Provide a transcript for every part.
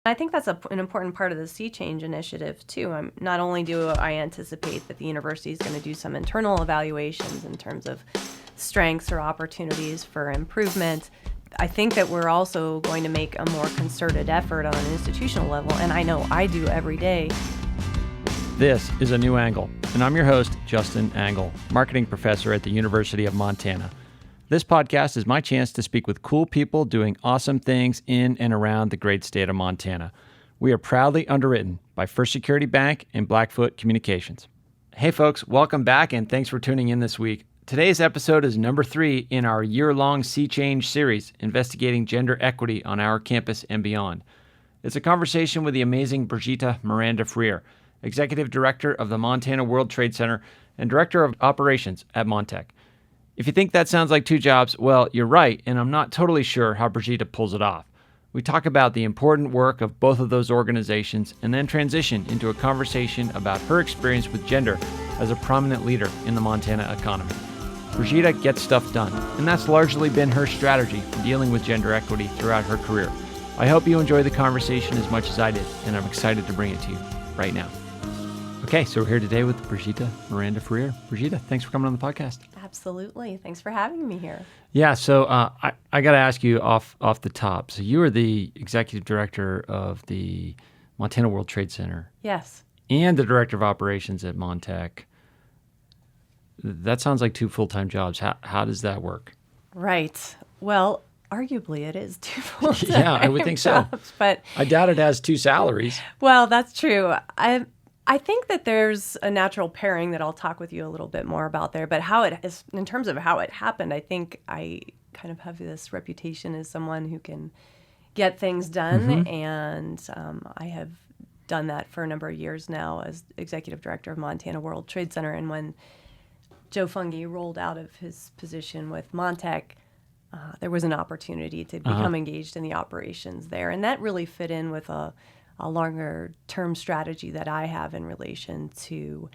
I think that's an important part of the sea change initiative, too. Not only do I anticipate that the university is going to do some internal evaluations in terms of strengths or opportunities for improvement, I think that we're also going to make a more concerted effort on an institutional level, and I know I do every day. This is A New Angle, and I'm your host, Justin Angle, marketing professor at the University of Montana. This podcast is my chance to speak with cool people doing awesome things in and around the great state of Montana. We are proudly underwritten by First Security Bank and Blackfoot Communications. Hey folks, welcome back and thanks for tuning in this week. Today's episode is number 3 in our year-long Sea Change series, investigating gender equity on our campus and beyond. It's a conversation with the amazing Brigitta Miranda-Freer, Executive Director of the Montana World Trade Center and Director of Operations at MonTec. If you think that sounds like 2 jobs, well, you're right, and I'm not totally sure how Brigitta pulls it off. We talk about the important work of both of those organizations and then transition into a conversation about her experience with gender as a prominent leader in the Montana economy. Brigitta gets stuff done, and that's largely been her strategy for dealing with gender equity throughout her career. I hope you enjoy the conversation as much as I did, and I'm excited to bring it to you right now. Okay, so we're here today with Brigitta Miranda-Freer. Brigitta, thanks for coming on the podcast. Absolutely. Thanks for having me here. Yeah, so I got to ask you off the top. So you are the executive director of the Montana World Trade Center. Yes. And the director of operations at MonTec. That sounds like 2 full-time jobs. How does that work? Right. Well, arguably it is 2 full-time Yeah, I would think jobs, so. But I doubt it has 2 salaries. Well, that's true. I think that there's a natural pairing that I'll talk with you a little bit more about there. But how it is, in terms of how it happened, I think I kind of have this reputation as someone who can get things done. And I have done that for a number of years now as executive director of Montana World Trade Center. And when Joe Fungi rolled out of his position with MonTec, there was an opportunity to become engaged in the operations there. And that really fit in with a longer term strategy that I have in relation to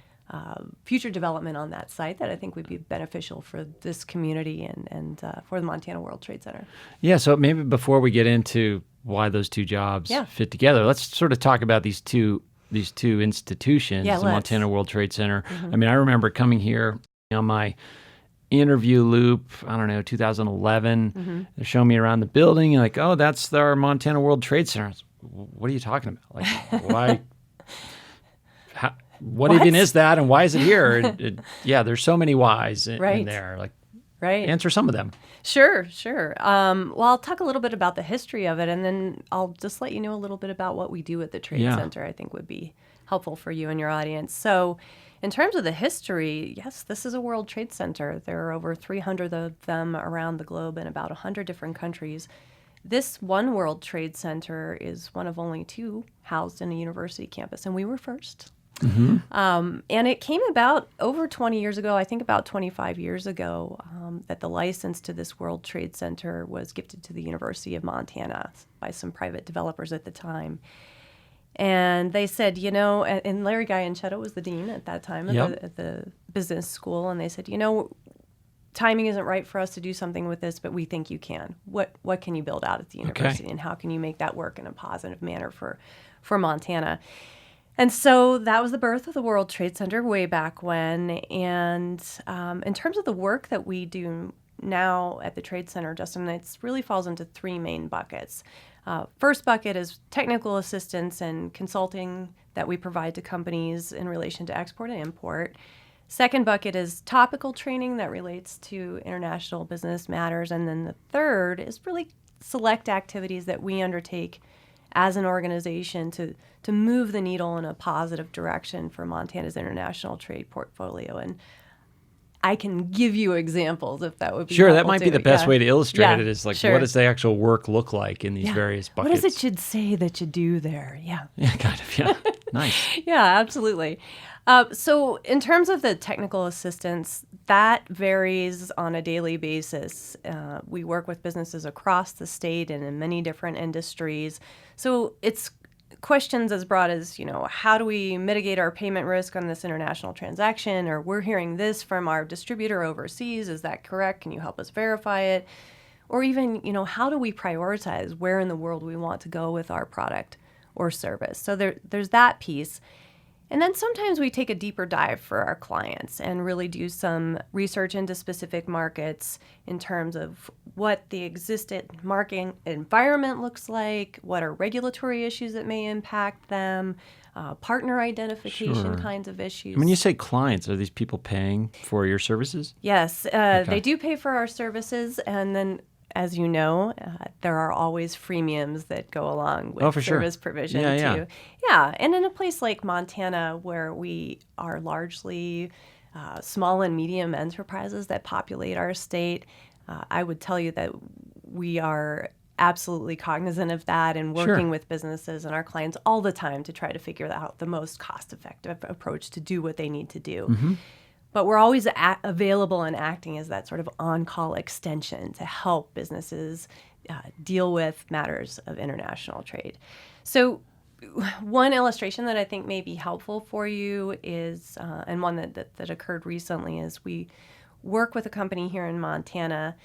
future development on that site that I think would be beneficial for this community and for the Montana World Trade Center. Yeah, so maybe before we get into why those 2 jobs fit together, let's sort of talk about these two institutions, the Montana World Trade Center. I mean, I remember coming here on my interview loop, 2011. They're showing me around the building, and like, oh, that's our Montana World Trade Center. What are you talking about? Like, why? What even is that, and why is it here? There's so many whys in there. Like, answer some of them. Sure. Well, I'll talk a little bit about the history of it, and then I'll just let you know a little bit about what we do at the Trade Center. I think would be helpful for you and your audience. So, in terms of the history, yes, this is a World Trade Center. There are over 300 of them around the globe in about 100 different countries. This one World Trade Center is one of only 2 housed in a university campus, and we were first. And it came about over 20 years ago, I think about 25 years ago, that the license to this World Trade Center was gifted to the University of Montana by some private developers at the time. And they said, and Larry Guyanchetto was the dean at that time at the business school, and they said, timing isn't right for us to do something with this, but we think you can. What can you build out at the university, and how can you make that work in a positive manner for Montana? And so that was the birth of the World Trade Center way back when. And in terms of the work that we do now at the Trade Center, Justin, it really falls into 3 main buckets. First bucket is technical assistance and consulting that we provide to companies in relation to export and import. Second bucket is topical training that relates to international business matters. And then the third is really select activities that we undertake as an organization to move the needle in a positive direction for Montana's international trade portfolio. And I can give you examples if that would be Sure, helpful that might be the best way to illustrate it is like, sure. What does the actual work look like in these various buckets? What does it should say that you do there? Yeah, kind of, yeah. Nice. Yeah, absolutely. So in terms of the technical assistance, that varies on a daily basis. We work with businesses across the state and in many different industries. So it's questions as broad as, how do we mitigate our payment risk on this international transaction? Or we're hearing this from our distributor overseas. Is that correct? Can you help us verify it? Or even, how do we prioritize where in the world we want to go with our product? or service. So there's that piece. And then sometimes we take a deeper dive for our clients and really do some research into specific markets in terms of what the existing market environment looks like, what are regulatory issues that may impact them, partner identification kinds of issues. When you say clients, are these people paying for your services? Yes, they do pay for our services, and then as you know, there are always freemiums that go along with service provision too. Yeah, and in a place like Montana, where we are largely small and medium enterprises that populate our state, I would tell you that we are absolutely cognizant of that and working with businesses and our clients all the time to try to figure out the most cost-effective approach to do what they need to do. Mm-hmm. But we're always available and acting as that sort of on-call extension to help businesses deal with matters of international trade. So one illustration that I think may be helpful for you is, and one that occurred recently, is we work with a company here in Montana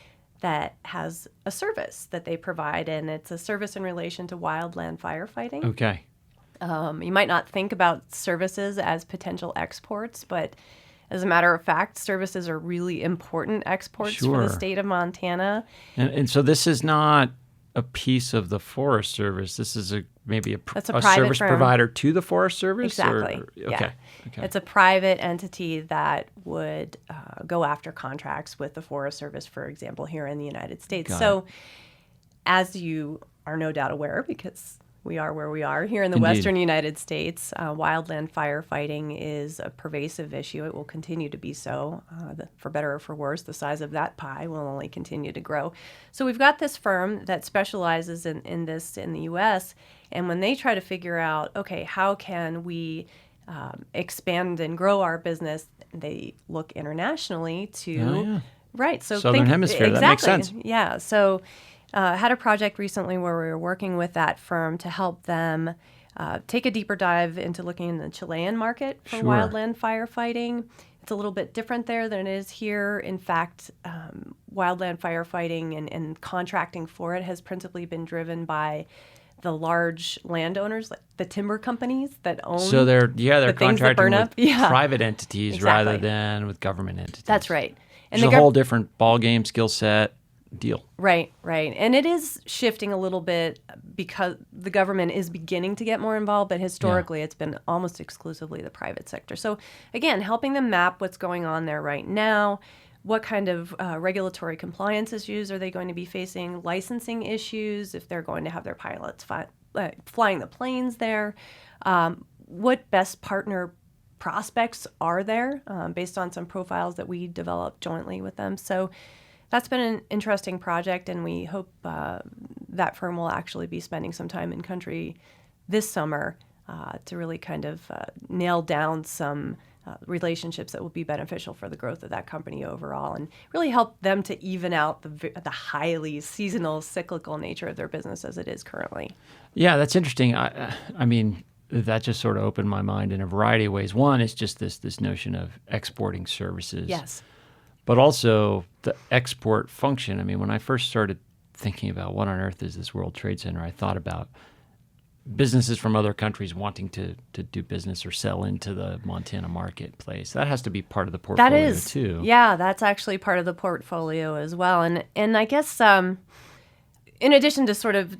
that has a service that they provide, and it's a service in relation to wildland firefighting. Okay. You might not think about services as potential exports, but as a matter of fact, services are really important exports for the state of Montana. And so this is not a piece of the Forest Service. This is maybe a service provider to the Forest Service? Exactly. Okay. It's a private entity that would go after contracts with the Forest Service, for example, here in the United States. As you are no doubt aware, because we are where we are here in the Western United States, wildland firefighting is a pervasive issue. It will continue to be so. For better or for worse, the size of that pie will only continue to grow. So we've got this firm that specializes in this in the U.S., and when they try to figure out, okay, how can we expand and grow our business, they look internationally to... So Southern Hemisphere, exactly. That makes sense. Yeah, so... had a project recently where we were working with that firm to help them take a deeper dive into looking in the Chilean market for wildland firefighting. It's a little bit different there than it is here. In fact, wildland firefighting and contracting for it has principally been driven by the large landowners, like the timber companies that own. So they're contracting with Yeah. private entities rather than with government entities. That's right. And it's a whole different ballgame, skill set. Deal. Right. And it is shifting a little bit because the government is beginning to get more involved, but historically it's been almost exclusively the private sector. So again, helping them map what's going on there right now, what kind of regulatory compliance issues are they going to be facing, licensing issues, if they're going to have their pilots flying the planes there, what best partner prospects are there based on some profiles that we developed jointly with them. So that's been an interesting project, and we hope that firm will actually be spending some time in country this summer to really kind of nail down some relationships that will be beneficial for the growth of that company overall, and really help them to even out the highly seasonal, cyclical nature of their business as it is currently. Yeah, that's interesting. I mean, that just sort of opened my mind in a variety of ways. One is just this notion of exporting services. Yes. But also the export function. I mean, when I first started thinking about what on earth is this World Trade Center, I thought about businesses from other countries wanting to do business or sell into the Montana marketplace. That has to be part of the portfolio too. Yeah, that's actually part of the portfolio as well. And I guess in addition to sort of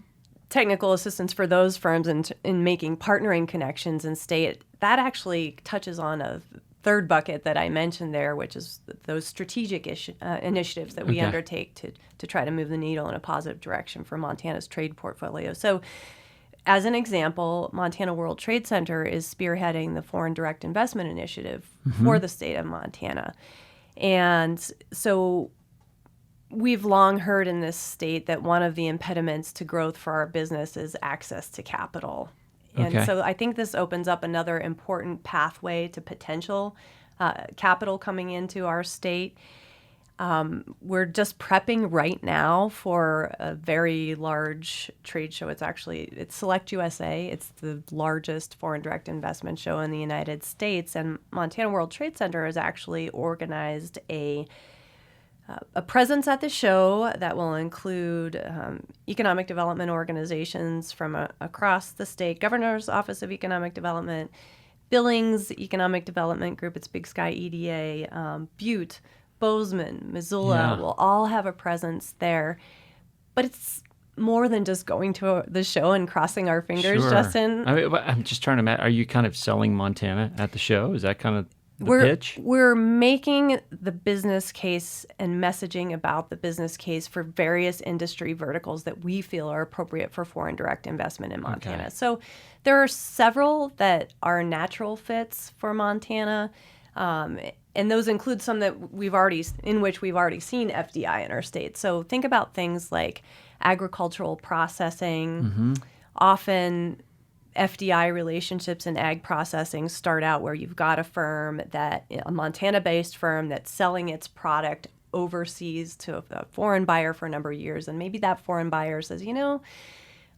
technical assistance for those firms in making partnering connections in state, that actually touches on a third bucket that I mentioned there, which is those strategic initiatives that we undertake to try to move the needle in a positive direction for Montana's trade portfolio. So as an example, Montana World Trade Center is spearheading the Foreign Direct Investment Initiative for the state of Montana. And so we've long heard in this state that one of the impediments to growth for our business is access to capital. And so I think this opens up another important pathway to potential capital coming into our state. We're just prepping right now for a very large trade show. It's Select USA. It's the largest foreign direct investment show in the United States. And Montana World Trade Center has actually organized a a presence at the show that will include economic development organizations from across the state, Governor's Office of Economic Development, Billings Economic Development Group, it's Big Sky EDA, Butte, Bozeman, Missoula will all have a presence there. But it's more than just going to the show and crossing our fingers, Justin. I'm just trying to imagine, are you kind of selling Montana at the show? Is that kind of the pitch? We're making the business case and messaging about the business case for various industry verticals that we feel are appropriate for foreign direct investment in Montana. Okay. So there are several that are natural fits for Montana, and those include some that in which we've already seen FDI in our state. So think about things like agricultural processing. Often FDI relationships in ag processing start out where you've got a Montana-based firm that's selling its product overseas to a foreign buyer for a number of years. And maybe that foreign buyer says,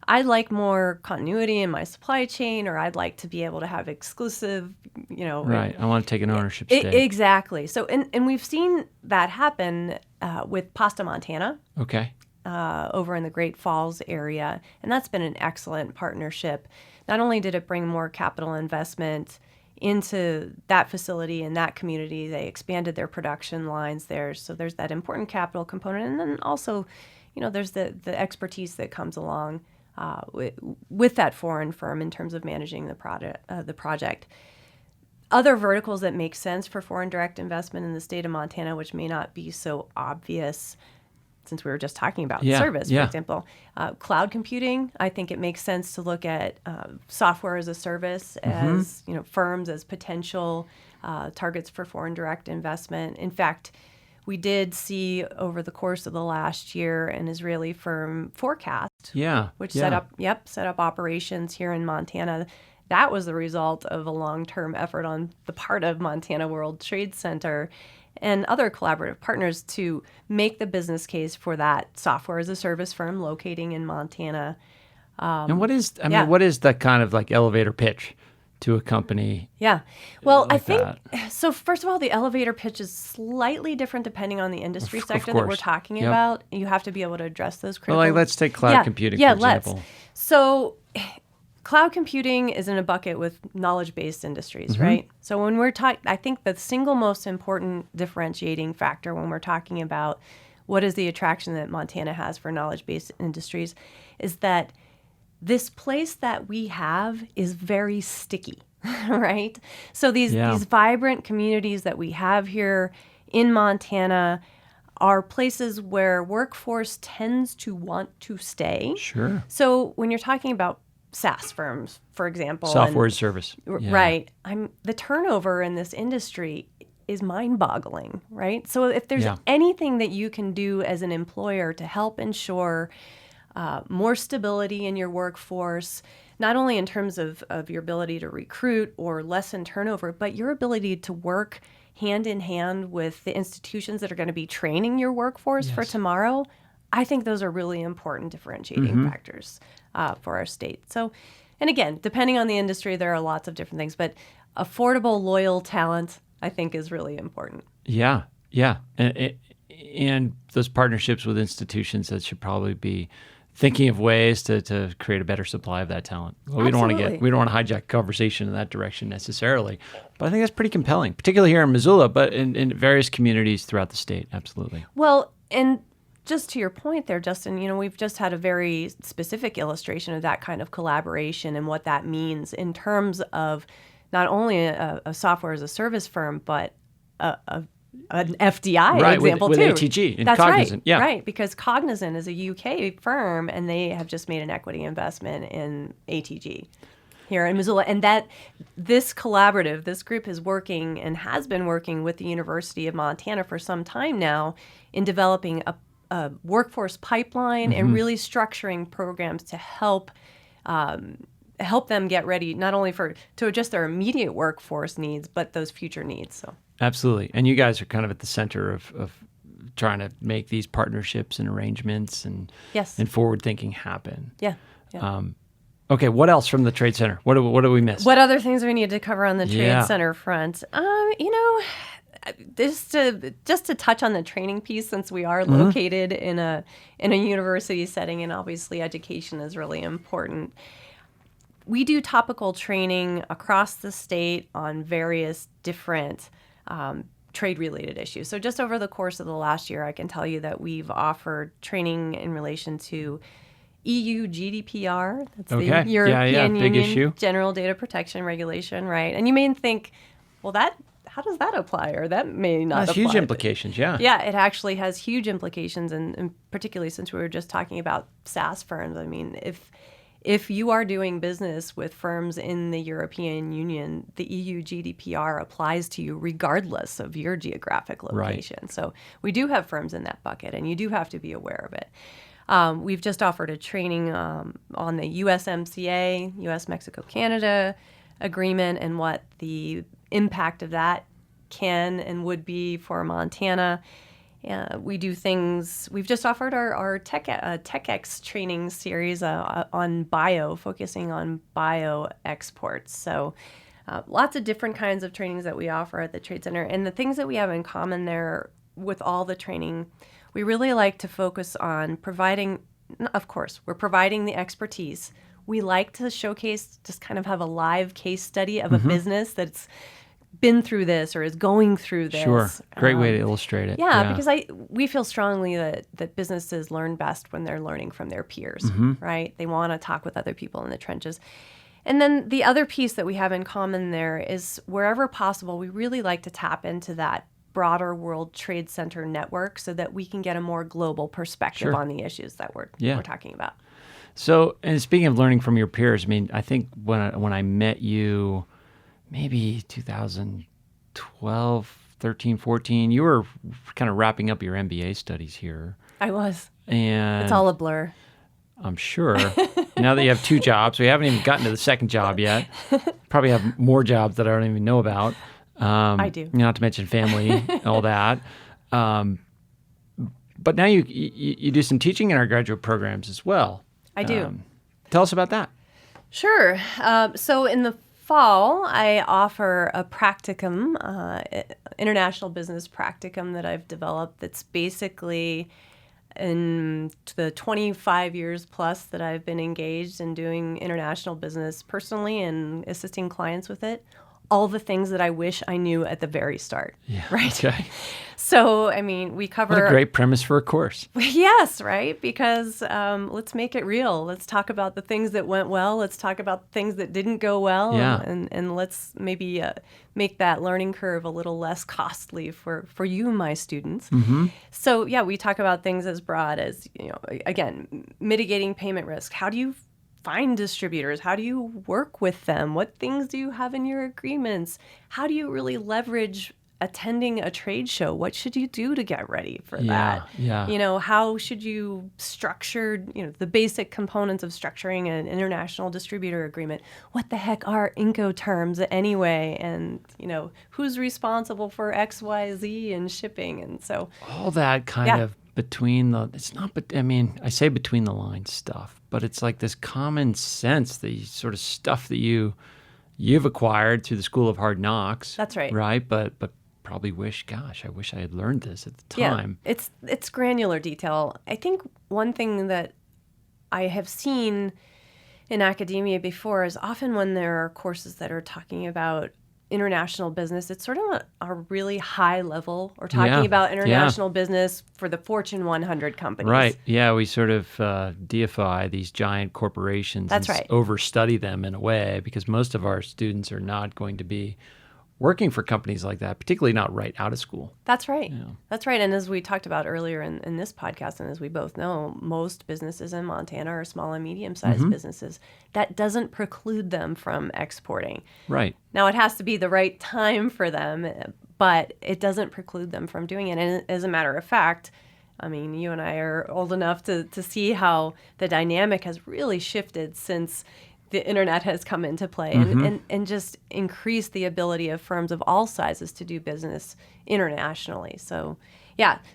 I'd like more continuity in my supply chain, or I'd like to be able to have exclusive, Right. I want to take an ownership stake. Exactly. So, and we've seen that happen with Pasta Montana. Okay. Over in the Great Falls area. And that's been an excellent partnership. Not only did it bring more capital investment into that facility and that community, they expanded their production lines there. So there's that important capital component. And then also, there's the expertise that comes along with that foreign firm in terms of managing the project. Other verticals that make sense for foreign direct investment in the state of Montana, which may not be so obvious since we were just talking about service, for example. Cloud computing, I think it makes sense to look at software as a service as, firms as potential targets for foreign direct investment. In fact, we did see over the course of the last year an Israeli firm, Forecast, which set up operations here in Montana. That was the result of a long-term effort on the part of Montana World Trade Center and other collaborative partners to make the business case for that software as a service firm locating in Montana. And what is the kind of like elevator pitch to a company? Yeah. Well, like I think, so first of all, the elevator pitch is slightly different depending on the industry sector that we're talking about. You have to be able to address those critical. Well, let's take cloud computing, for example. So cloud computing is in a bucket with knowledge-based industries, right? So when we're talking, I think the single most important differentiating factor when we're talking about what is the attraction that Montana has for knowledge-based industries is that this place that we have is very sticky, right? So these vibrant communities that we have here in Montana are places where workforce tends to want to stay. Sure. So when you're talking about SaaS firms, for example. Software as a service. Right. The turnover in this industry is mind-boggling, right? So if there's anything that you can do as an employer to help ensure more stability in your workforce, not only in terms of your ability to recruit or lessen turnover, but your ability to work hand in hand with the institutions that are going to be training your workforce for tomorrow, I think those are really important differentiating factors for our state. So, and again, depending on the industry, there are lots of different things, but affordable, loyal talent, I think, is really important. Yeah. And those partnerships with institutions that should probably be thinking of ways to create a better supply of that talent. Well, we don't want to hijack conversation in that direction necessarily, but I think that's pretty compelling, particularly here in Missoula, but in various communities throughout the state. Absolutely. Well, and just to your point there, Justin, we've just had a very specific illustration of that kind of collaboration and what that means in terms of not only a software as a service firm, but an FDI example with too. ATG and That's Cognizant. Right, right, because Cognizant is a UK firm, and they have just made an equity investment in ATG here in Missoula. And that this group is working and has been working with the University of Montana for some time now in developing a workforce pipeline and really structuring programs to help them get ready, not only to adjust their immediate workforce needs, but those future needs. So absolutely. And you guys are kind of at the center of trying to make these partnerships and arrangements and forward thinking happen. Yeah. Okay, what else from the Trade Center? What do we miss? What other things do we need to cover on the Trade Center front? just to touch on the training piece, since we are located in a university setting, and obviously education is really important. We do topical training across the state on various different trade-related issues. So just over the course of the last year, I can tell you that we've offered training in relation to EU GDPR. That's the European big Union issue. General Data Protection Regulation, right? And you may think, well, how does that apply? Or that may not apply. That's huge implications, yeah. Yeah, it actually has huge implications, and particularly since we were just talking about SaaS firms. I mean, if you are doing business with firms in the European Union, the EU GDPR applies to you regardless of your geographic location. Right. So we do have firms in that bucket, and you do have to be aware of it. We've just offered a training on the USMCA, US-Mexico-Canada agreement, and what the impact of that can and would be for Montana. We do things. We've just offered our TechX training series on bio, focusing on bio exports. So lots of different kinds of trainings that we offer at the Trade Center. And the things that we have in common there with all the training, we really like to focus on providing, of course, we're providing the expertise. We like to showcase, just kind of have a live case study of a business that's been through this or is going through this. Sure. Great way to illustrate it. Yeah, because we feel strongly that businesses learn best when they're learning from their peers, right? They want to talk with other people in the trenches. And then the other piece that we have in common there is wherever possible, we really like to tap into that broader World Trade Center network so that we can get a more global perspective on the issues that we're talking about. So, and speaking of learning from your peers, I mean, I think when I met you, maybe 2012, 13, 14, you were kind of wrapping up your MBA studies here. I was. And it's all a blur. I'm sure. Now that you have 2 jobs, we haven't even gotten to the second job yet. Probably have more jobs that I don't even know about. I do. Not to mention family and all that. But now you do some teaching in our graduate programs as well. I do. Tell us about that. Sure. So in the fall, I offer a practicum, international business practicum that I've developed that's basically in the 25 years plus that I've been engaged in doing international business personally and assisting clients with it. All the things that I wish I knew at the very start. Yeah. Right. Okay. So, I mean, we cover... What a great premise for a course. Yes, right? Because let's make it real. Let's talk about the things that went well. Let's talk about things that didn't go well. Yeah. And let's maybe make that learning curve a little less costly for you, my students. Mm-hmm. So, yeah, we talk about things as broad as, again, mitigating payment risk. How do you find distributors? How do you work with them? What things do you have in your agreements? How do you really leverage attending a trade show? What should you do to get ready for that? Yeah. How should you structure, the basic components of structuring an international distributor agreement? What the heck are Incoterms anyway? And, who's responsible for X, Y, Z and shipping? And so all that kind of between the, it's not, but I mean, I say between the lines stuff, but it's like this common sense, the sort of stuff that you've acquired through the School of Hard Knocks. That's right. Right. But probably I wish I had learned this at the time. Yeah, it's granular detail. I think one thing that I have seen in academia before is often when there are courses that are talking about international business, it's sort of a really high level. We're talking about international business for the Fortune 100 companies. Right. Yeah, we sort of deify these giant corporations. That's right. Overstudy them in a way because most of our students are not going to be working for companies like that, particularly not right out of school. That's right. Yeah. That's right. And as we talked about earlier in this podcast, and as we both know, most businesses in Montana are small and medium-sized businesses. That doesn't preclude them from exporting. Right. Now, it has to be the right time for them, but it doesn't preclude them from doing it. And as a matter of fact, I mean, you and I are old enough to see how the dynamic has really shifted since the internet has come into play and just increased the ability of firms of all sizes to do business internationally. So,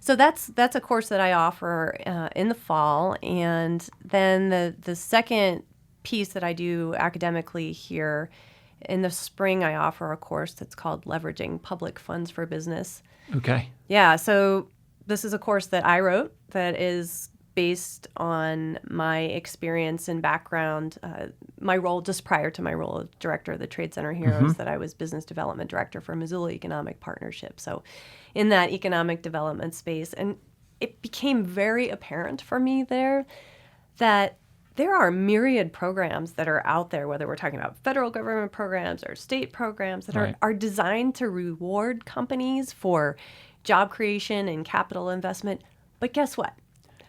so that's a course that I offer in the fall. And then the second piece that I do academically here In the spring, I offer a course that's called Leveraging Public Funds for Business. Okay. Yeah, so this is a course that I wrote that is based on my experience and background. My role just prior to my role as director of the Trade Center here was that I was business development director for Missoula Economic Partnership. So in that economic development space, and it became very apparent for me there that there are myriad programs that are out there, whether we're talking about federal government programs or state programs that are designed to reward companies for job creation and capital investment. But guess what?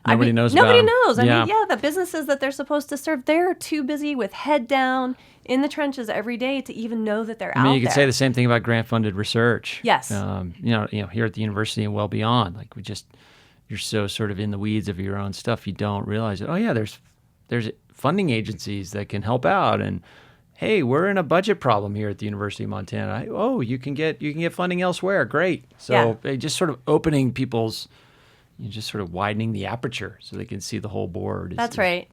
Nobody knows. Nobody knows. I mean, the businesses that they're supposed to serve, they're too busy with head down in the trenches every day to even know that they're out there. You could say the same thing about grant-funded research. Yes. Here at the university and well beyond, like you're so sort of in the weeds of your own stuff, you don't realize that. Oh yeah, there's funding agencies that can help out, and hey, we're in a budget problem here at the University of Montana. You can get funding elsewhere. Great. So just sort of opening people's, just sort of widening the aperture so they can see the whole board. That's right.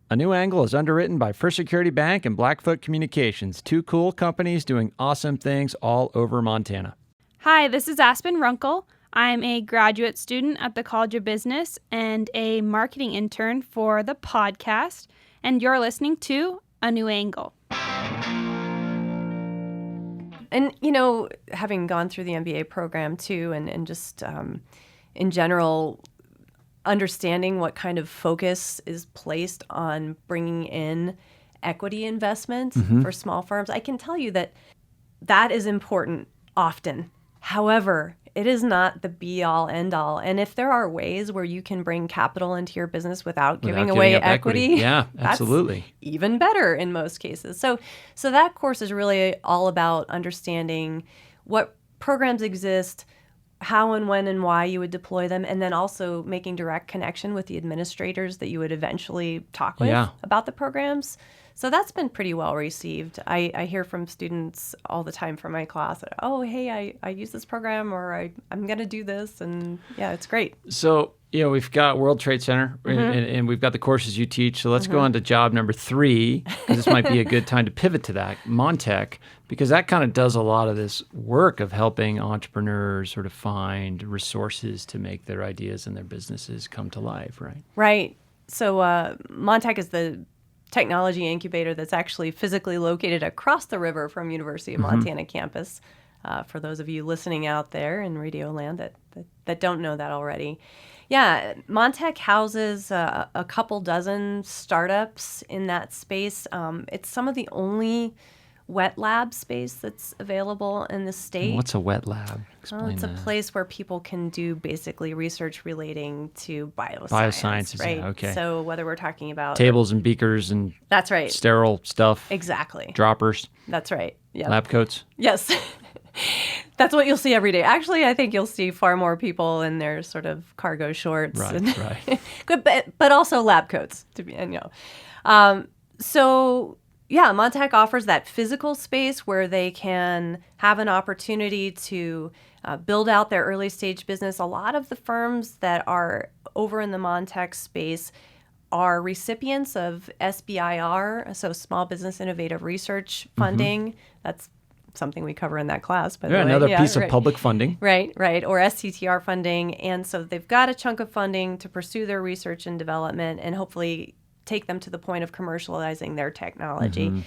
A New Angle is underwritten by First Security Bank and Blackfoot Communications, two cool companies doing awesome things all over Montana. Hi, this is Aspen Runkle. I'm a graduate student at the College of Business and a marketing intern for the podcast, and you're listening to A New Angle. And, having gone through the MBA program too, and just in general, understanding what kind of focus is placed on bringing in equity investment for small firms, I can tell you that is important often. However, it is not the be-all, end-all. And if there are ways where you can bring capital into your business without giving away equity, yeah, absolutely, that's even better in most cases. So that course is really all about understanding what programs exist, how and when and why you would deploy them, and then also making direct connection with the administrators that you would eventually talk with about the programs. So that's been pretty well received. I hear from students all the time from my class that, I use this program, or I'm going to do this. And it's great. So, we've got World Trade Center and we've got the courses you teach. So let's go on to job number 3, because this might be a good time to pivot to that, MonTec, because that kind of does a lot of this work of helping entrepreneurs sort of find resources to make their ideas and their businesses come to life, right? Right. So MonTec is the technology incubator that's actually physically located across the river from University of Montana campus. For those of you listening out there in Radio Land that don't know that already. Yeah, MonTec houses a couple dozen startups in that space. It's some of the only wet lab space that's available in the state. What's a wet lab? Explain it's that. a place where people can do basically research relating to bioscience. Biosciences, right? yeah, okay. So whether we're talking about tables and beakers and that's right, sterile stuff. Exactly. Droppers. That's right. Yeah. Lab coats. Yes. That's what you'll see every day. Actually, I think you'll see far more people in their sort of cargo shorts. Right. Good, but also lab coats to be, MonTec offers that physical space where they can have an opportunity to build out their early stage business. A lot of the firms that are over in the MonTec space are recipients of SBIR, so Small Business Innovative Research funding. That's something we cover in that class, by the way. Another piece of public funding. Right, or STTR funding. And so they've got a chunk of funding to pursue their research and development and hopefully take them to the point of commercializing their technology.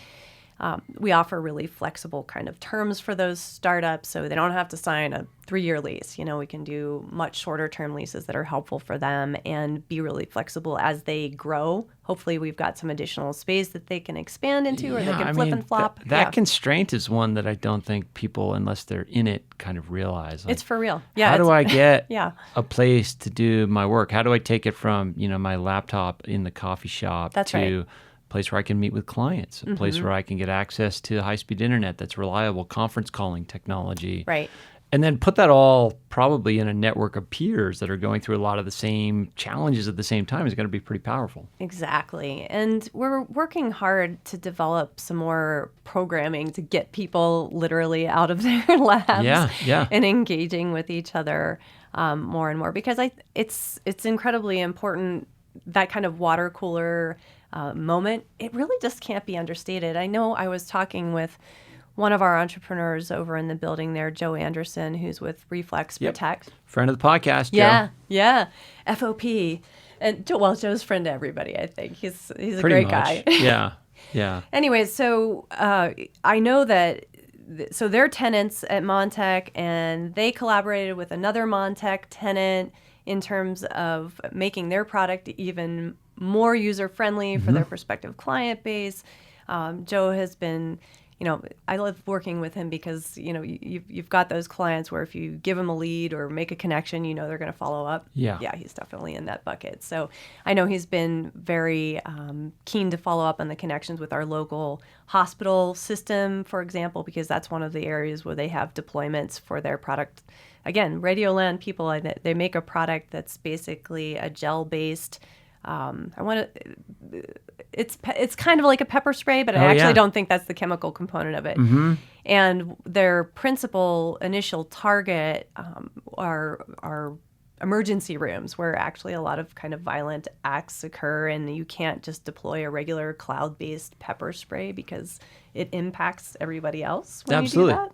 We offer really flexible kind of terms for those startups, so they don't have to sign a 3-year lease. We can do much shorter term leases that are helpful for them and be really flexible as they grow. Hopefully we've got some additional space that they can expand into or they can flip and flop. That constraint is one that I don't think people, unless they're in it, kind of realize. It's for real. Yeah. How do I get a place to do my work? How do I take it from, my laptop in the coffee shop to a place where I can meet with clients, a place where I can get access to high-speed internet that's reliable, conference calling technology. Right. And then put that all probably in a network of peers that are going through a lot of the same challenges at the same time is going to be pretty powerful. Exactly. And we're working hard to develop some more programming to get people literally out of their labs and engaging with each other more and more, because it's incredibly important that kind of water cooler moment, it really just can't be understated. I know I was talking with one of our entrepreneurs over in the building there, Joe Anderson, who's with Reflex Protect. Friend of the podcast, Joe. Yeah. FOP. And Joe's friend to everybody, I think. He's a Pretty great much. guy. Yeah. Anyways, so I know that, so they're tenants at MonTec, and they collaborated with another MonTec tenant in terms of making their product even more user-friendly for their prospective client base. Joe has been, I love working with him because, you've got those clients where if you give them a lead or make a connection, they're going to follow up. Yeah, he's definitely in that bucket. So I know he's been very keen to follow up on the connections with our local hospital system, for example, because that's one of the areas where they have deployments for their product. Again, Radioland people, they make a product that's basically a gel-based. It's kind of like a pepper spray, but I actually don't think that's the chemical component of it. And their principal initial target are emergency rooms where actually a lot of kind of violent acts occur, and you can't just deploy a regular cloud-based pepper spray because it impacts everybody else when Absolutely. you do that.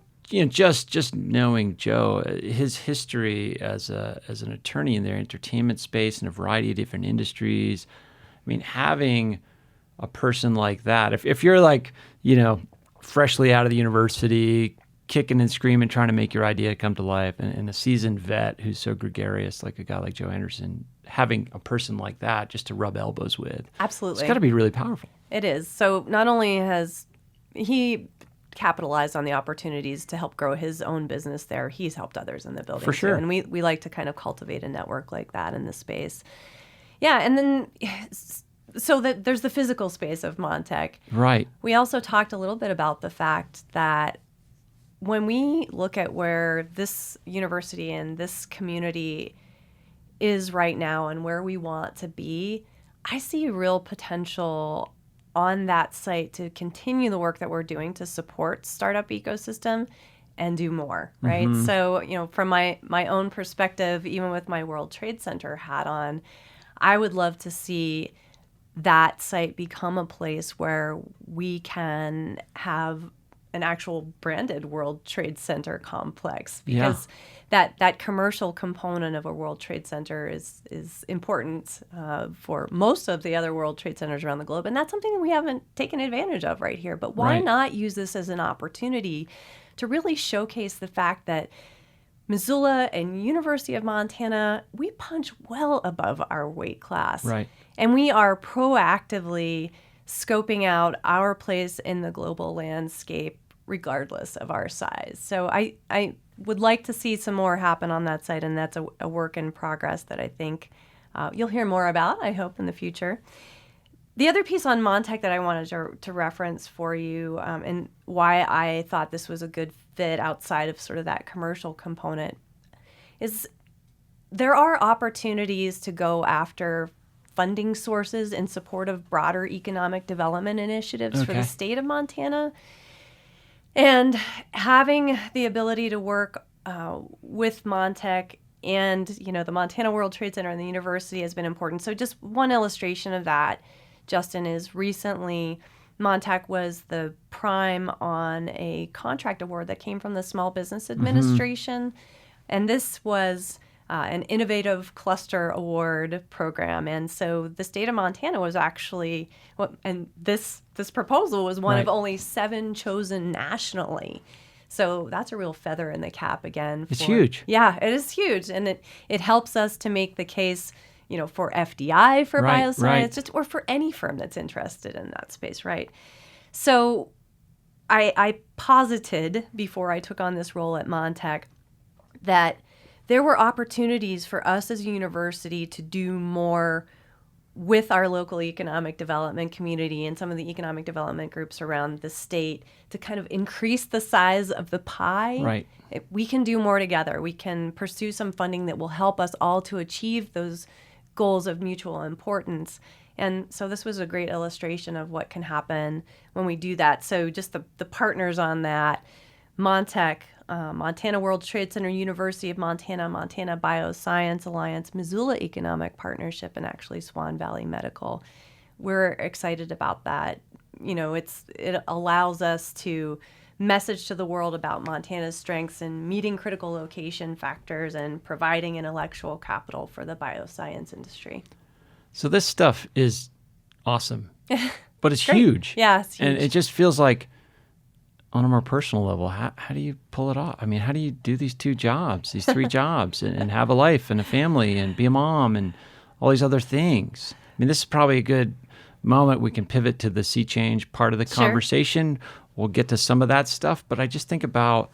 Just knowing Joe, his history as an attorney in the entertainment space in a variety of different industries. I mean, having a person like that, if you're like, freshly out of the university, kicking and screaming, trying to make your idea come to life, and a seasoned vet who's so gregarious, like a guy like Joe Anderson, having a person like that just to rub elbows with. Absolutely. It's got to be really powerful. It is. So not only has he capitalized on the opportunities to help grow his own business there, he's helped others in the building. For sure. And we like to kind of cultivate a network like that in this space. Yeah, and then so that there's the physical space of MonTec. Right. We also talked a little bit about the fact that when we look at where this university and this community is right now and where we want to be, I see real potential on that site to continue the work that we're doing to support startup ecosystem and do more, right? So, from my own perspective, even with my World Trade Center hat on, I would love to see that site become a place where we can have an actual branded World Trade Center complex, because that commercial component of a World Trade Center is important for most of the other World Trade Centers around the globe, and that's something that we haven't taken advantage of right here. But why not use this as an opportunity to really showcase the fact that Missoula and University of Montana, we punch well above our weight class. Right. And we are proactively scoping out our place in the global landscape regardless of our size. So I would like to see some more happen on that site, and that's a work in progress that I think you'll hear more about, I hope, in the future. The other piece on MonTec that I wanted to reference for you, and why I thought this was a good fit outside of sort of that commercial component, is there are opportunities to go after funding sources in support of broader economic development initiatives for the state of Montana. And having the ability to work with MonTec and, the Montana World Trade Center and the university has been important. So just one illustration of that, Justin, is recently MonTec was the prime on a contract award that came from the Small Business Administration. And this was an Innovative Cluster Award program. And so the state of Montana was actually, and this proposal was one of only 7 chosen nationally. So that's a real feather in the cap again. It's huge. Yeah, it is huge. And it helps us to make the case, for FDI for bioscience, or for any firm that's interested in that space, right? So I posited before I took on this role at MonTec that there were opportunities for us as a university to do more with our local economic development community and some of the economic development groups around the state to kind of increase the size of the pie. Right. We can do more together. We can pursue some funding that will help us all to achieve those goals of mutual importance. And so this was a great illustration of what can happen when we do that. So just the partners on that, MonTec, Montana World Trade Center, University of Montana, Montana Bioscience Alliance, Missoula Economic Partnership, and actually Swan Valley Medical. We're excited about that. It allows us to message to the world about Montana's strengths in meeting critical location factors and providing intellectual capital for the bioscience industry. So this stuff is awesome, but it's huge. Yeah, it's huge. And it just feels like, on a more personal level, how do you pull it off? I mean, how do you do these 2 jobs, these 3 jobs, and have a life and a family and be a mom and all these other things? I mean, this is probably a good moment we can pivot to the sea change part of the conversation. We'll get to some of that stuff, but I just think about,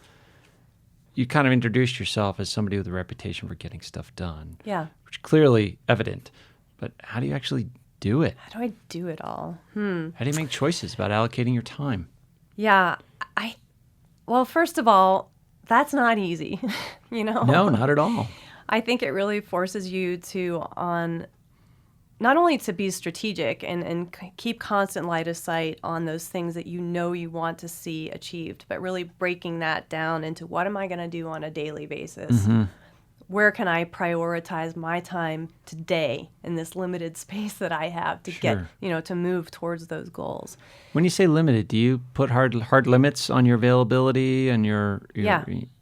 you kind of introduced yourself as somebody with a reputation for getting stuff done. Yeah. Which is clearly evident, but how do you actually do it? How do I do it all? How do you make choices about allocating your time? Yeah, well, first of all, that's not easy, No, not at all. I think it really forces you to, not only to be strategic and keep constant light of sight on those things that you want to see achieved, but really breaking that down into what am I going to do on a daily basis? Mm-hmm. Where can I prioritize my time today in this limited space that I have to get, to move towards those goals? When you say limited, do you put hard limits on your availability and your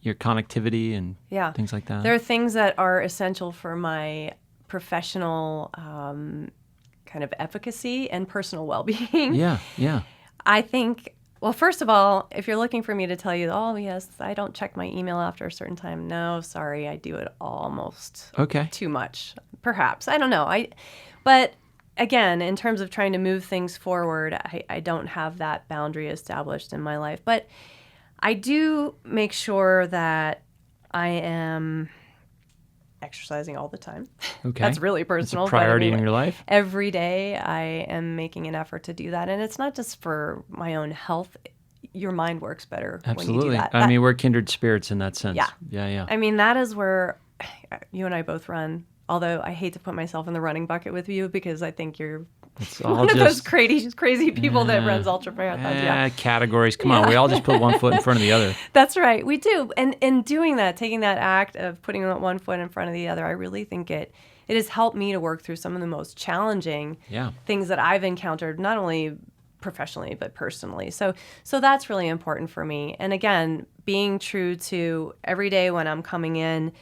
connectivity and things like that? There are things that are essential for my professional kind of efficacy and personal well-being. Yeah. I think, well, first of all, if you're looking for me to tell you, oh, yes, I don't check my email after a certain time. No, sorry, I do it almost too much, perhaps. I don't know. But again, in terms of trying to move things forward, I don't have that boundary established in my life. But I do make sure that I am exercising all the time. Okay. That's really personal. It's a priority in your life? Every day I am making an effort to do that. And it's not just for my own health. Your mind works better when you do that. I mean, we're kindred spirits in that sense. Yeah. I mean, that is where you and I both run. Although I hate to put myself in the running bucket with you because I think you're one of those crazy people that runs ultra marathons. Categories. Come on, we all just put one foot in front of the other. That's right, we do. And in doing that, taking that act of putting one foot in front of the other, I really think it has helped me to work through some of the most challenging things that I've encountered, not only professionally but personally. So that's really important for me. And again, being true to every day when I'm coming in,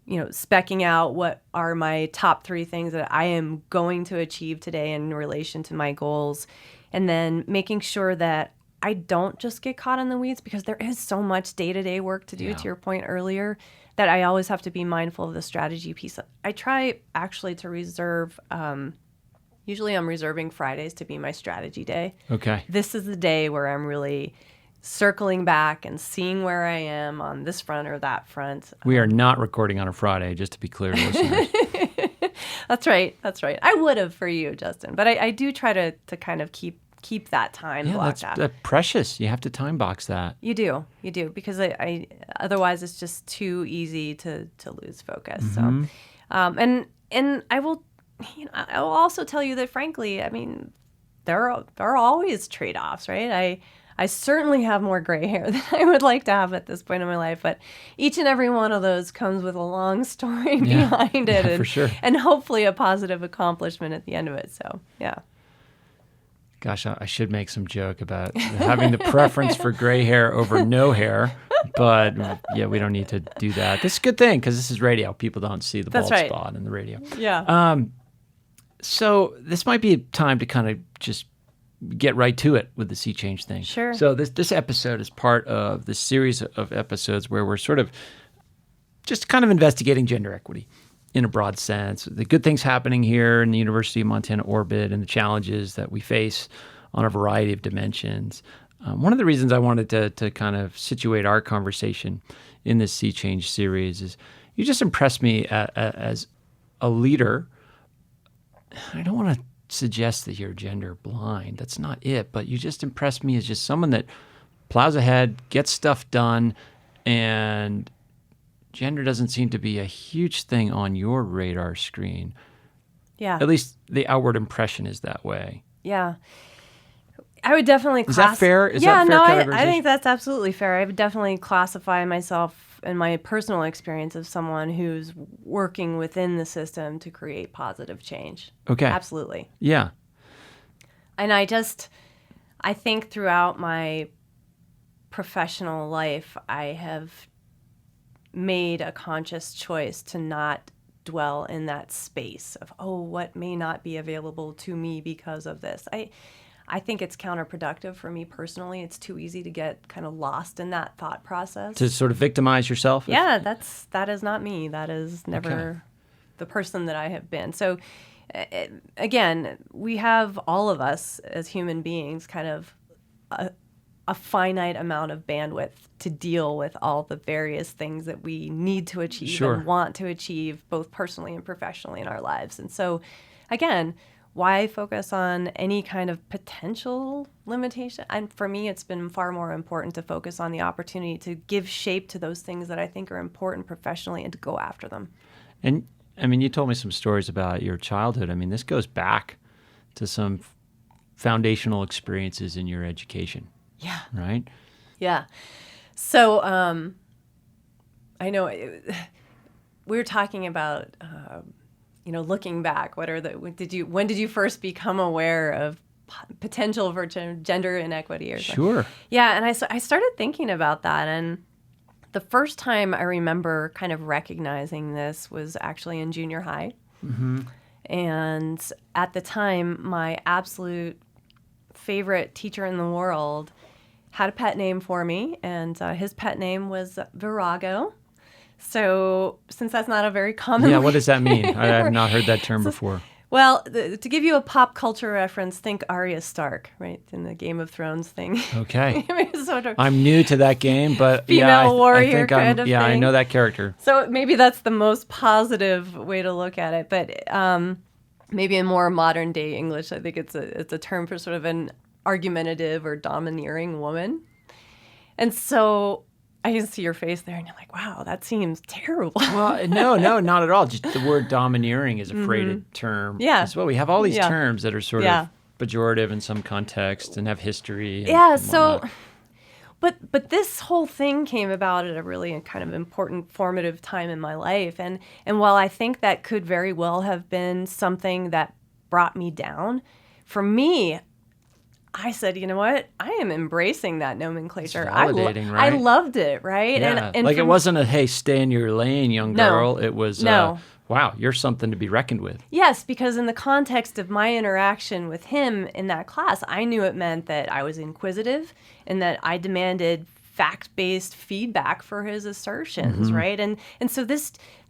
speccing out what are my top 3 things that I am going to achieve today in relation to my goals, and then making sure that I don't just get caught in the weeds because there is so much day-to-day work to do, to your point earlier, that I always have to be mindful of the strategy piece. I try actually to reserve, usually I'm reserving Fridays to be my strategy day. Okay. This is the day where I'm really circling back and seeing where I am on this front or that front. We are not recording on a Friday, just to be clear to listeners. That's right. I would have for you, Justin, but I do try to kind of keep that time blocked out. That's precious. You have to time box that. You do, because I otherwise it's just too easy to lose focus. Mm-hmm. So, and I will also tell you that frankly, I mean, there are always trade-offs, right? I certainly have more gray hair than I would like to have at this point in my life, but each and every one of those comes with a long story behind it, and, for sure. And hopefully a positive accomplishment at the end of it. So, yeah. Gosh, I should make some joke about having the preference for gray hair over no hair, but we don't need to do that. This is a good thing because this is radio. People don't see the bald spot in the radio. Yeah. So this might be a time to kind of just get right to it with the sea change thing. Sure. So this episode is part of this series of episodes where we're sort of just kind of investigating gender equity in a broad sense, the good things happening here in the University of Montana orbit and the challenges that we face on a variety of dimensions. One of the reasons I wanted to kind of situate our conversation in this sea change series is you just impressed me as a leader. I don't want to suggest that you're gender blind. That's not it. But you just impressed me as just someone that plows ahead, gets stuff done, and gender doesn't seem to be a huge thing on your radar screen. Yeah. At least the outward impression is that way. Yeah. I would definitely Is that fair? Is that fair categorization? I think that's absolutely fair. I would definitely classify myself in my personal experience of someone who's working within the system to create positive change. Okay. Absolutely. Yeah. And I think throughout my professional life, I have made a conscious choice to not dwell in that space of, what may not be available to me because of this. I think it's counterproductive for me personally. It's too easy to get kind of lost in that thought process. To sort of victimize yourself? Yeah, that is not me. That is never the person that I have been. So again, we have, all of us as human beings, kind of a finite amount of bandwidth to deal with all the various things that we need to achieve and want to achieve, both personally and professionally in our lives. And so, again, why focus on any kind of potential limitation? And for me, it's been far more important to focus on the opportunity to give shape to those things that I think are important professionally and to go after them. And I mean, you told me some stories about your childhood. I mean, this goes back to some foundational experiences in your education. Yeah. Right? Yeah. So I know we were talking about, looking back. When did you first become aware of potential for gender inequity or something? Sure. Yeah. And I started thinking about that. And the first time I remember kind of recognizing this was actually in junior high. Mm-hmm. And at the time, my absolute favorite teacher in the world had a pet name for me, and his pet name was Virago. So since that's not a very common... Yeah, what does that mean? I have not heard that term before. Well, to give you a pop culture reference, think Arya Stark, right, in the Game of Thrones thing. Okay. Sort of I'm new to that game, but female warrior I think kind of thing. I know that character. So maybe that's the most positive way to look at it. But maybe in more modern day English, I think it's a term for sort of an argumentative or domineering woman. And so I can see your face there, and you're like, wow, that seems terrible. Well, no, not at all. Just the word domineering is a freighted term as well. We have all these terms that are sort of pejorative in some context and have history. But this whole thing came about at a really kind of important formative time in my life. And while I think that could very well have been something that brought me down, for me, I said, you know what? I am embracing that nomenclature. It's validating, right? I loved it, right? Yeah. And it wasn't a, hey, stay in your lane, young girl. It was, wow, you're something to be reckoned with. Yes, because in the context of my interaction with him in that class, I knew it meant that I was inquisitive and that I demanded fact-based feedback for his assertions, right? And so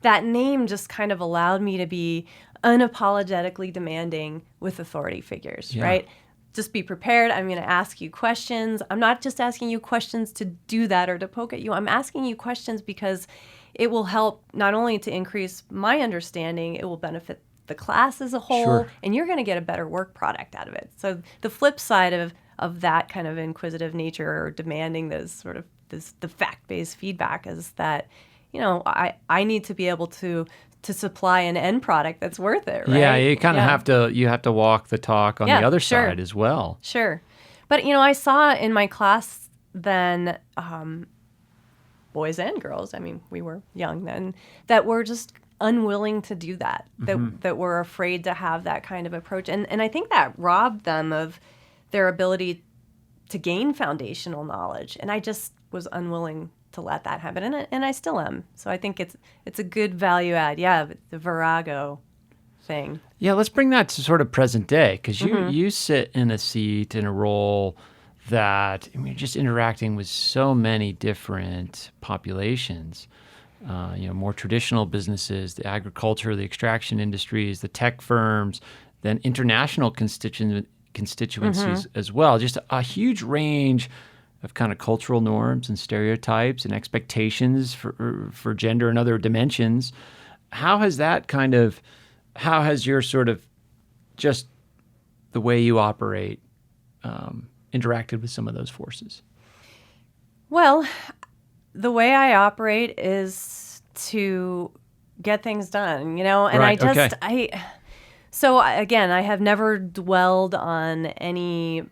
that name just kind of allowed me to be unapologetically demanding with authority figures, right? Just be prepared. I'm going to ask you questions. I'm not just asking you questions to do that or to poke at you. I'm asking you questions because it will help not only to increase my understanding, it will benefit the class as a whole, and you're going to get a better work product out of it. So the flip side of that kind of inquisitive nature or demanding the fact-based feedback is that, I need to be able to supply an end product that's worth it, right? Yeah, you kind of have to walk the talk on the other side as well. Sure. But, I saw in my class then, boys and girls, I mean, we were young then, that were just unwilling to do that, that were afraid to have that kind of approach. And I think that robbed them of their ability to gain foundational knowledge. And I just was unwilling to let that happen, and I still am. So I think it's a good value add. Yeah, the Virago thing. Yeah, let's bring that to sort of present day, because you sit in a seat in a role that you're just interacting with so many different populations. More traditional businesses, the agriculture, the extraction industries, the tech firms, then international constituencies as well. Just a huge range of kind of cultural norms and stereotypes and expectations for gender and other dimensions. How has your sort of just the way you operate interacted with some of those forces? Well, the way I operate is to get things done, and So again, I have never dwelled on any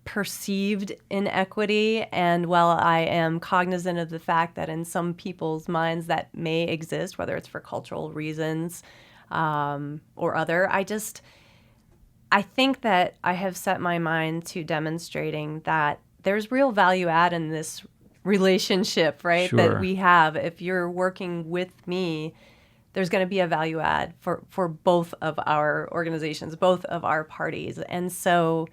perceived inequity. And while I am cognizant of the fact that in some people's minds that may exist, whether it's for cultural reasons or other, I think that I have set my mind to demonstrating that there's real value add in this relationship, right? Sure. That we have. If you're working with me, there's going to be a value add for both of our organizations, both of our parties. And so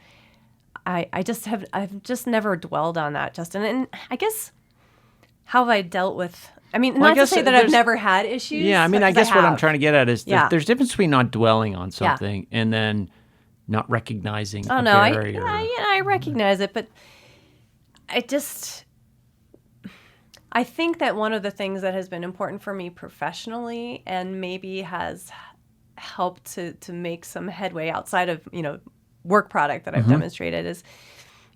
I've just never dwelled on that, Justin. And I guess how have I dealt with, not to say that I've never had issues. Yeah, I guess what I'm trying to get at is there's a difference between not dwelling on something and then not recognizing a barrier. I recognize it, but I think that one of the things that has been important for me professionally and maybe has helped to make some headway outside of, work product that I've demonstrated is,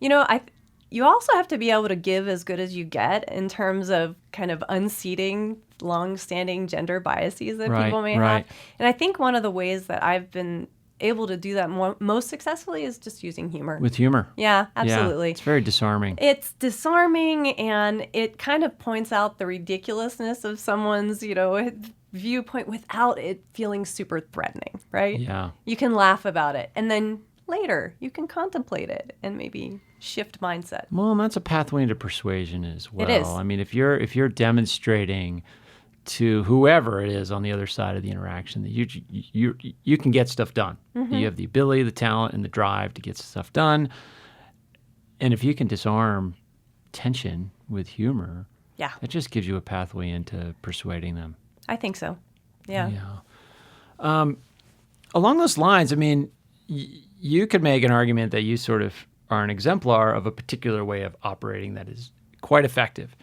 you also have to be able to give as good as you get in terms of kind of unseating long-standing gender biases that people may have. And I think one of the ways that I've been able to do that most successfully is just using humor. With humor. Yeah, absolutely. Yeah, it's very disarming. It's disarming, and it kind of points out the ridiculousness of someone's, viewpoint without it feeling super threatening, right? Yeah. You can laugh about it, and then later you can contemplate it and maybe shift mindset. Well, and that's a pathway into persuasion as well. It is. If you're demonstrating to whoever it is on the other side of the interaction that you can get stuff done. You have the ability, the talent, and the drive to get stuff done. And if you can disarm tension with humor, it just gives you a pathway into persuading them. I think so. Yeah. Along those lines, you could make an argument that you sort of are an exemplar of a particular way of operating that is quite effective.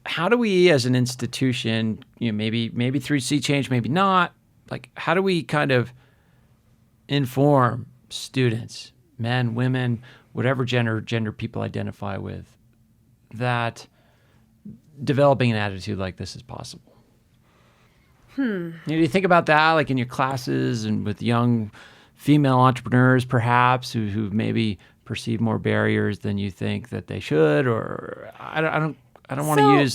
How do we, as an institution, maybe through sea change, maybe not, how do we kind of inform students, men, women, whatever gender people identify with, that developing an attitude like this is possible? Do you think about that, in your classes and with young female entrepreneurs, perhaps, who maybe perceive more barriers than you think that they should? Or I don't want to use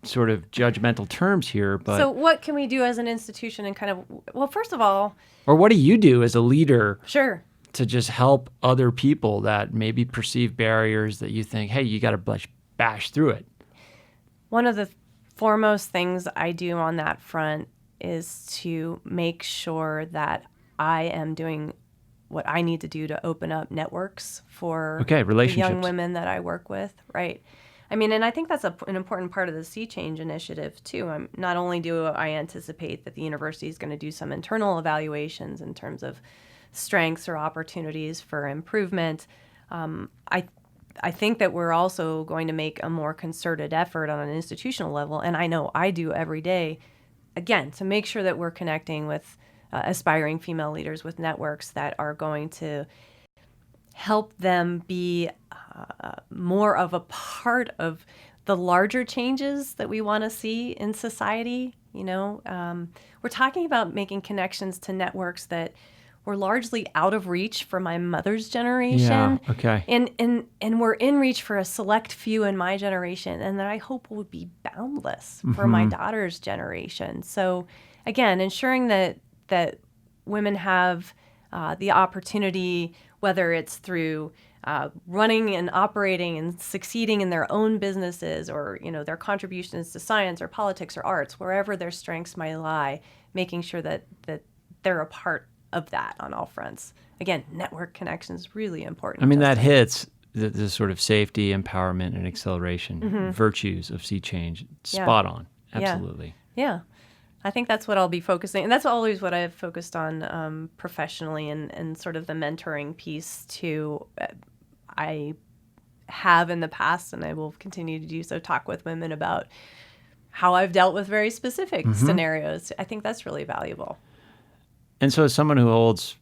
sort of judgmental terms here, but so what can we do as an institution and kind of, well, first of all, or what do you do as a leader? Sure. To just help other people that maybe perceive barriers that you think, hey, you got to bash through it. One of the foremost things I do on that front is to make sure that I am doing what I need to do to open up networks for the young women that I work with, right? And I think that's an important part of the Sea Change initiative, too. Not only do I anticipate that the university is going to do some internal evaluations in terms of strengths or opportunities for improvement, I think that we're also going to make a more concerted effort on an institutional level, and I know I do every day, again, to make sure that we're connecting with aspiring female leaders with networks that are going to help them be more of a part of the larger changes that we want to see in society. We're talking about making connections to networks that were largely out of reach for my mother's generation. Yeah, okay. And we're in reach for a select few in my generation, and that I hope will be boundless for my daughter's generation. So again, ensuring that women have the opportunity, whether it's through running and operating and succeeding in their own businesses, or their contributions to science or politics or arts, wherever their strengths might lie, making sure that they're a part of that on all fronts. Again, network connections is really important. That hits the sort of safety, empowerment, and acceleration virtues of Sea Change. Spot on. Absolutely. Yeah. I think that's what I'll be focusing, and that's always what I've focused on professionally, and sort of the mentoring piece too. I have in the past, and I will continue to do so, talk with women about how I've dealt with very specific scenarios. I think that's really valuable. And so as someone who holds,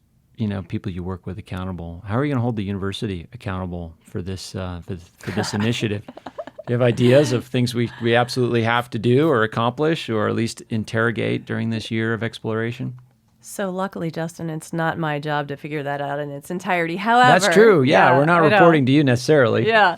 people you work with accountable, how are you going to hold the university accountable for this for this initiative? Do you have ideas of things we absolutely have to do or accomplish, or at least interrogate during this year of exploration? So luckily, Justin, it's not my job to figure that out in its entirety. However, that's true. Yeah, we're not reporting to you necessarily. Yeah.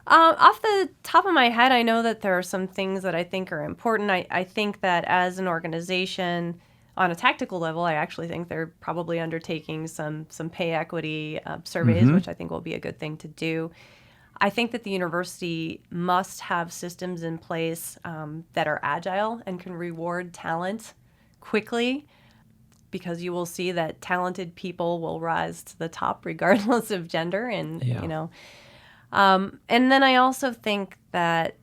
Off the top of my head, I know that there are some things that I think are important. I think that as an organization, on a tactical level, I actually think they're probably undertaking some pay equity surveys, which I think will be a good thing to do. I think that the university must have systems in place that are agile and can reward talent quickly, because you will see that talented people will rise to the top regardless of gender. And, and then I also think that,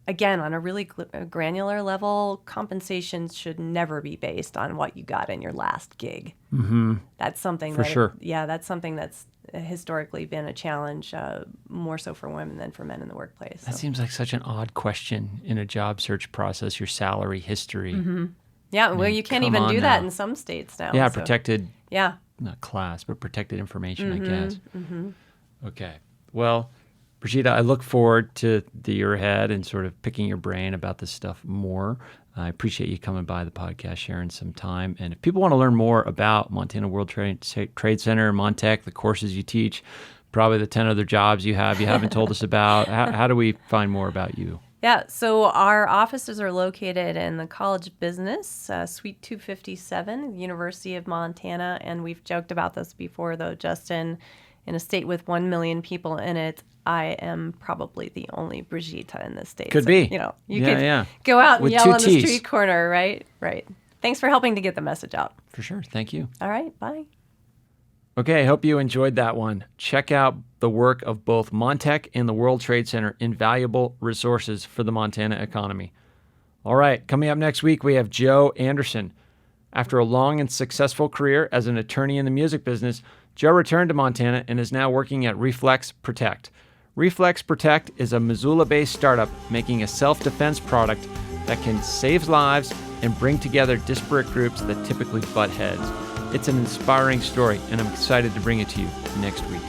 again, on a really granular level, compensation should never be based on what you got in your last gig. Mm-hmm. That's something that's something that's historically been a challenge, more so for women than for men in the workplace. That seems like such an odd question in a job search process, your salary history. Mm-hmm. Yeah, well, you can't even do that in some states now. Yeah, protected, not class, but protected information, I guess. Mm-hmm. Okay. Well, Brigitta, I look forward to the year ahead and sort of picking your brain about this stuff more. I appreciate you coming by the podcast, sharing some time. And if people want to learn more about Montana World Trade Center, MonTec, the courses you teach, probably the 10 other jobs you haven't told us about, how do we find more about you? Yeah, so our offices are located in the College of Business, Suite 257, University of Montana. And we've joked about this before, though, Justin, in a state with 1 million people in it, I am probably the only Brigitta in this state. Could be. You could go out and with yell on the 2 Ts. street corner, right? Right. Thanks for helping to get the message out. For sure. Thank you. All right. Bye. Okay, I hope you enjoyed that one. Check out the work of both MonTec and the World Trade Center, invaluable resources for the Montana economy. All right, coming up next week, we have Joe Anderson. After a long and successful career as an attorney in the music business, Joe returned to Montana and is now working at Reflex Protect. Reflex Protect is a Missoula-based startup making a self-defense product that can save lives and bring together disparate groups that typically butt heads. It's an inspiring story, and I'm excited to bring it to you next week.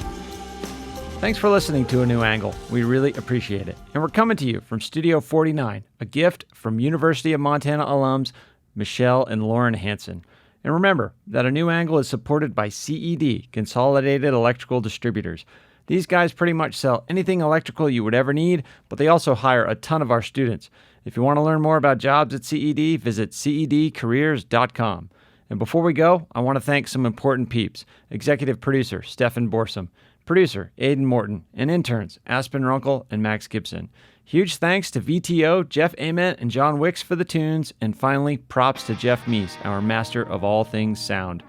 Thanks for listening to A New Angle. We really appreciate it. And we're coming to you from Studio 49, a gift from University of Montana alums Michelle and Lauren Hansen. And remember that A New Angle is supported by CED, Consolidated Electrical Distributors. These guys pretty much sell anything electrical you would ever need, but they also hire a ton of our students. If you want to learn more about jobs at CED, visit cedcareers.com. And before we go, I want to thank some important peeps. Executive producer, Stefan Borsum. Producer, Aiden Morton. And interns, Aspen Runkle and Max Gibson. Huge thanks to VTO, Jeff Ament, and John Wicks for the tunes. And finally, props to Jeff Meese, our master of all things sound.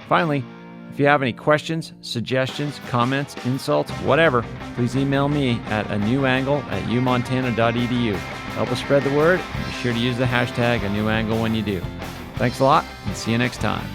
Finally, if you have any questions, suggestions, comments, insults, whatever, please email me at anewangle@umontana.edu. Help us spread the word, and be sure to use the hashtag #anewangle when you do. Thanks a lot, and see you next time.